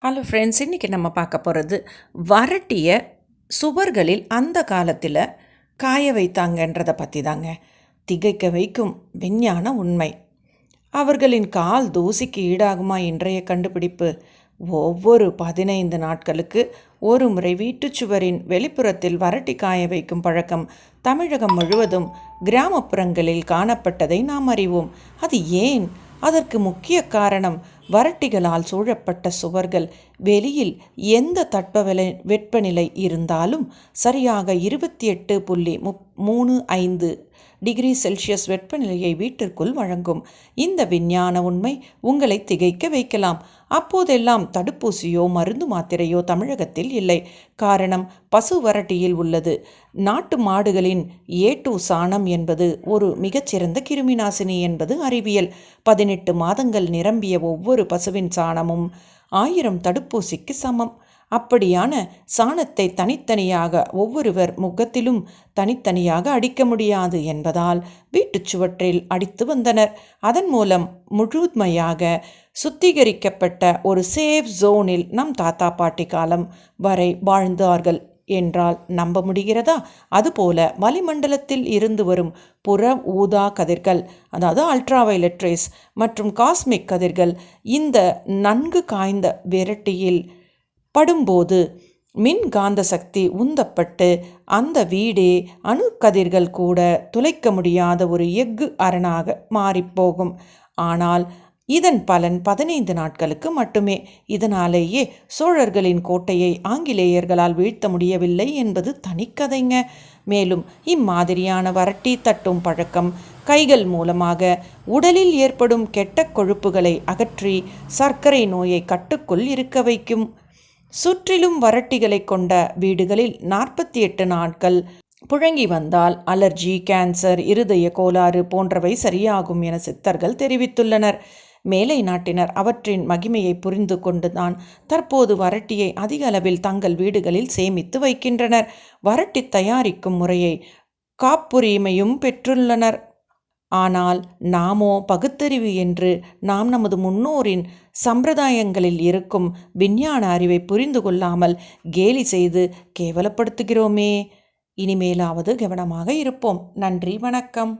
Hello friends, இன்றைக்கி நம்ம பார்க்க போகிறது வரட்டிய சுவர்களில் அந்த காலத்தில் காய வைத்தாங்கன்றதை பற்றி தாங்க. திகைக்க வைக்கும் விஞ்ஞான உண்மை. அவர்களின் கால் தூசிக்கு ஈடாகுமா இன்றைய கண்டுபிடிப்பு? ஒவ்வொரு 15 நாட்களுக்கு ஒரு முறை வீட்டுச்சுவரின் வெளிப்புறத்தில் வரட்டி காய வைக்கும் பழக்கம் தமிழகம் முழுவதும் கிராமப்புறங்களில் காணப்பட்டதை நாம் அறிவோம். அது ஏன்? அதற்கு முக்கிய காரணம் வரட்டிகளால் சூழப்பட்ட சுவர்கள் வெளியில் எந்த வெப்பநிலை இருந்தாலும் சரியாக 28.35 டிகிரி செல்சியஸ் வெப்பநிலையை வீட்டிற்குள் வழங்கும். இந்த விஞ்ஞான உண்மை உங்களை திகைக்க வைக்கலாம். அப்போதெல்லாம் தடுப்பூசியோ மருந்து மாத்திரையோ தமிழகத்தில் இல்லை. காரணம் பசு வரட்டியில் உள்ளது. நாட்டு மாடுகளின் A2 சாணம் என்பது ஒரு மிகச்சிறந்த கிருமிநாசினி என்பது அறிவியல். 18 மாதங்கள் நிரம்பிய ஒவ்வொரு பசுவின் சாணமும் 1000 தடுப்பூசிக்கு சமம். அப்படியான சாணத்தை தனித்தனியாக ஒவ்வொருவர் முகத்திலும் தனித்தனியாக அடிக்க முடியாது என்பதால் வீட்டுச் சுவற்றில் அடித்து வந்தனர். அதன் மூலம் முழுமையாக சுத்திகரிக்கப்பட்ட ஒரு சேஃப் ஜோனில் நம் தாத்தா பாட்டி காலம் வரை வாழ்ந்தார்கள் என்றால் நம்ப முடிகிறதா? அதுபோல வளிமண்டலத்தில் இருந்து வரும் புற ஊதா கதிர்கள், அதாவது அல்ட்ராவயலட் ரேஸ் மற்றும் காஸ்மிக் கதிர்கள் இந்த நன்கு காய்ந்த விரட்டியில் படும்போது மின்காந்த சக்தி உந்தப்பட்டு அந்த வீடே அணுக்கதிர்கள் கூட துளைக்க முடியாத ஒரு எஃகு அரணாக மாறிப்போகும். ஆனால் இதன் பலன் 15 நாட்களுக்கு மட்டுமே. இதனாலேயே சோழர்களின் கோட்டையை ஆங்கிலேயர்களால் வீழ்த்த முடியவில்லை என்பது தனிக்கதைங்க. மேலும் இம்மாதிரியான வரட்டி தட்டும் பழக்கம் கைகள் மூலமாக உடலில் ஏற்படும் கெட்ட கொழுப்புகளை அகற்றி சர்க்கரை நோயை கட்டுக்குள் இருக்க வைக்கும். சுற்றிலும் வரட்டிகளை கொண்ட வீடுகளில் 48 நாட்கள் புழங்கி வந்தால் அலர்ஜி, கேன்சர், இருதய கோளாறு போன்றவை சரியாகும் என சித்தர்கள் தெரிவித்துள்ளனர். மேலை நாட்டினர் அவற்றின் மகிமையை புரிந்து கொண்டுதான் தற்போது வரட்டியை அதிக அளவில் தங்கள் வீடுகளில் சேமித்து வைக்கின்றனர். வரட்டி தயாரிக்கும் முறையை காப்புரிமையும் பெற்றுள்ளனர். ஆனால் நாமோ பகுத்தறிவு என்று நாம் நமது முன்னோரின் சம்பிரதாயங்களில் இருக்கும் விஞ்ஞான அறிவை புரிந்து கொள்ளாமல் கேலி செய்து கேவலப்படுத்துகிறோமே. இனிமேலாவது கவனமாக இருப்போம். நன்றி, வணக்கம்.